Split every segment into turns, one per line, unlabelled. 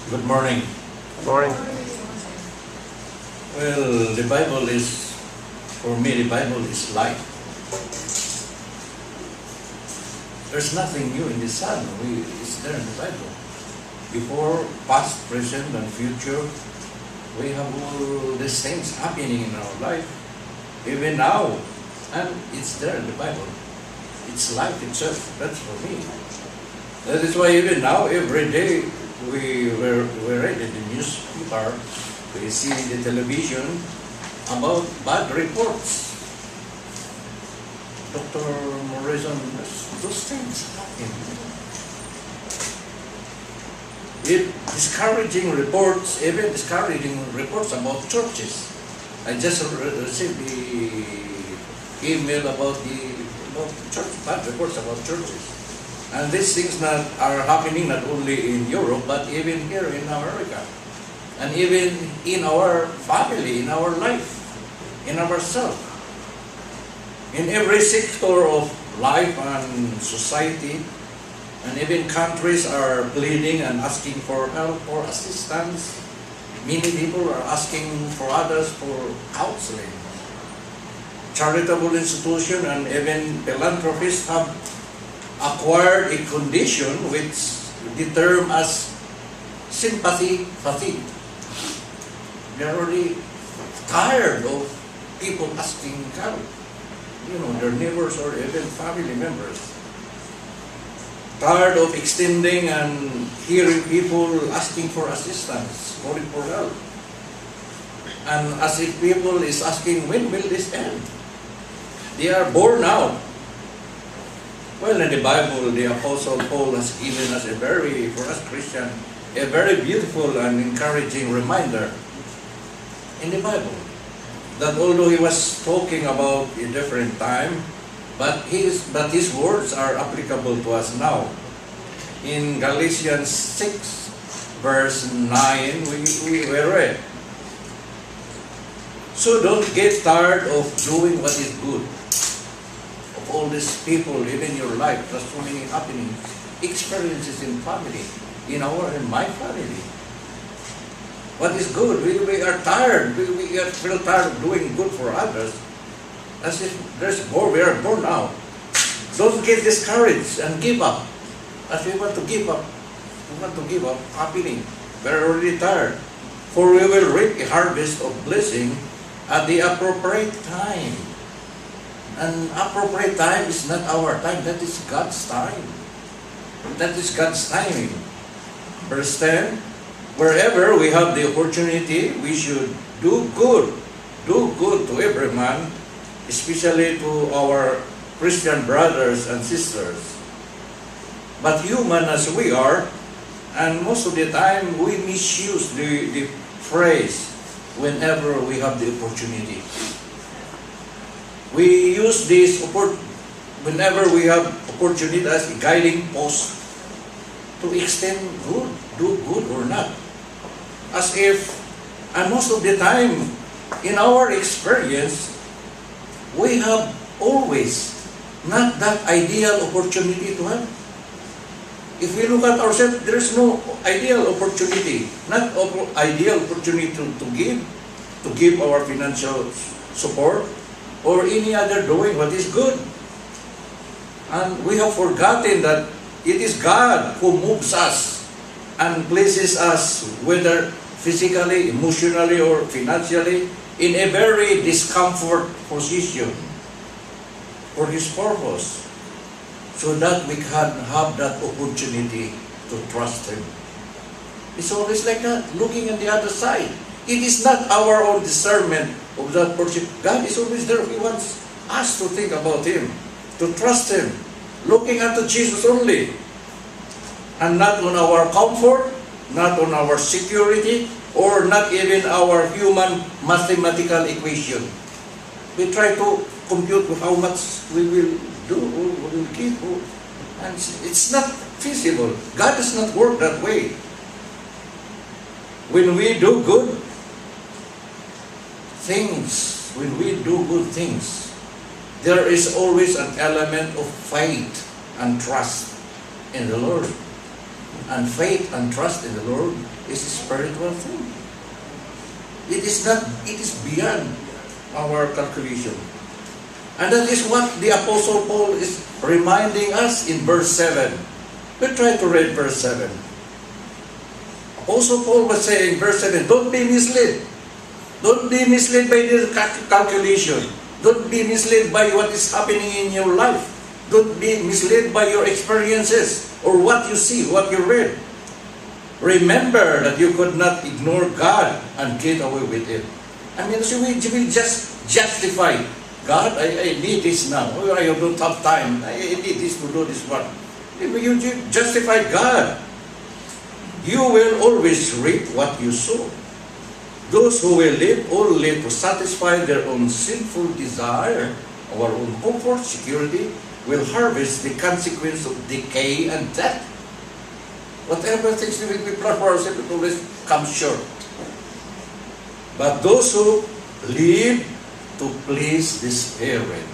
Good morning.
Morning.
Well, the Bible is, for me, the Bible is life. There's nothing new in the sun. It's there in the Bible. Before, past, present, and future, we have all these things happening in our life. Even now, and it's there in the Bible. It's life itself. That's for me. That is why even now, every day, we read in the newspaper, we see in the television about bad reports. Dr. Morrison, those things happen. Discouraging reports, even discouraging reports about churches. I just received the email about church, bad reports about churches. And these things are happening not only in Europe, but even here in America. And even in our family, in our life, in ourselves. In every sector of life and society, and even countries are pleading and asking for help or assistance. Many people are asking for others for counseling. Charitable institutions and even philanthropists have acquired a condition which the term as sympathy fatigue. They're already tired of people asking help. Their neighbors or even family members. Tired of extending and hearing people asking for assistance, calling for help. And as if people is asking, when will this end? They are born out. Well, in the Bible, the Apostle Paul has given us for us Christians, a very beautiful and encouraging reminder in the Bible. That although he was talking about a different time, but his words are applicable to us now. In Galatians 6, verse 9, we read, "So don't get tired of doing what is good." All these people in your life, there's so many happening experiences in family, in my family. What is good? We are tired. We feel tired of doing good for others. As if we are born out. Don't get discouraged and give up. As we want to give up, happening. We're already tired. For we will reap a harvest of blessing at the appropriate time. And appropriate time is not our time, that is God's time. That is God's timing. Verse 10, wherever we have the opportunity, we should do good. Do good to every man, especially to our Christian brothers and sisters. But human as we are, and most of the time we misuse the phrase whenever we have the opportunity. We use this whenever we have opportunity as a guiding post to extend good, do good or not. As if, and most of the time, in our experience, we have always not that ideal opportunity to have. If we look at ourselves, there is no ideal opportunity, not ideal opportunity to give our financial support, or any other doing what is good. And we have forgotten that it is God who moves us and places us, whether physically, emotionally, or financially, in a very discomfort position for His purpose, so that we can have that opportunity to trust Him. It's always like that, looking at the other side. It is not our own discernment of that person. God is always there. He wants us to think about Him, to trust Him, looking unto Jesus only, and not on our comfort, not on our security, or not even our human mathematical equation. We try to compute how much we will do, or we will give, and it's not feasible. God does not work that way. When we do good things, there is always an element of faith and trust in the Lord. and faith and trust in the Lord is a spiritual thing. It is beyond our calculation. And that is what the Apostle Paul is reminding us in verse 7. We try to read verse 7. Apostle Paul was saying, verse 7, don't be misled. Don't be misled by the calculation. Don't be misled by what is happening in your life. Don't be misled by your experiences or what you see, what you read. Remember that you could not ignore God and get away with it. I mean, so we just justify, God, I need this now. Oh, I don't have time. I need this to do this one. You justify God. You will always reap what you sow. Those who will live only to satisfy their own sinful desire, our own comfort, security, will harvest the consequence of decay and death. Whatever things we plan for ourselves, it always comes short. But those who live to please the Spirit,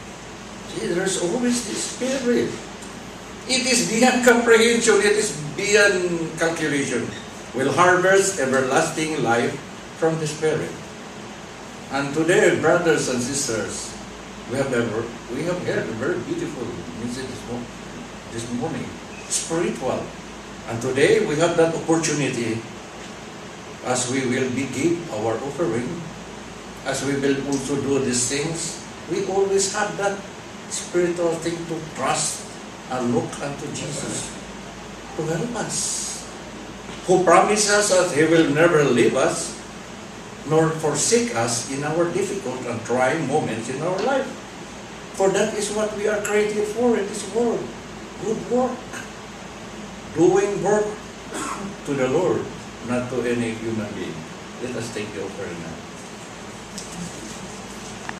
see, there's always the Spirit. It is beyond comprehension, it is beyond calculation. Will harvest everlasting life from the Spirit. And today, brothers and sisters, we have heard a very beautiful message this morning, spiritual. And today we have that opportunity, as we will give our offering, as we will also do these things, we always have that spiritual thing to trust and look unto Jesus to help us, who promises that He will never leave us nor forsake us in our difficult and trying moments in our life. For that is what we are created for in this world, good work. Doing work to the Lord, not to any human being. Let us take the offering now.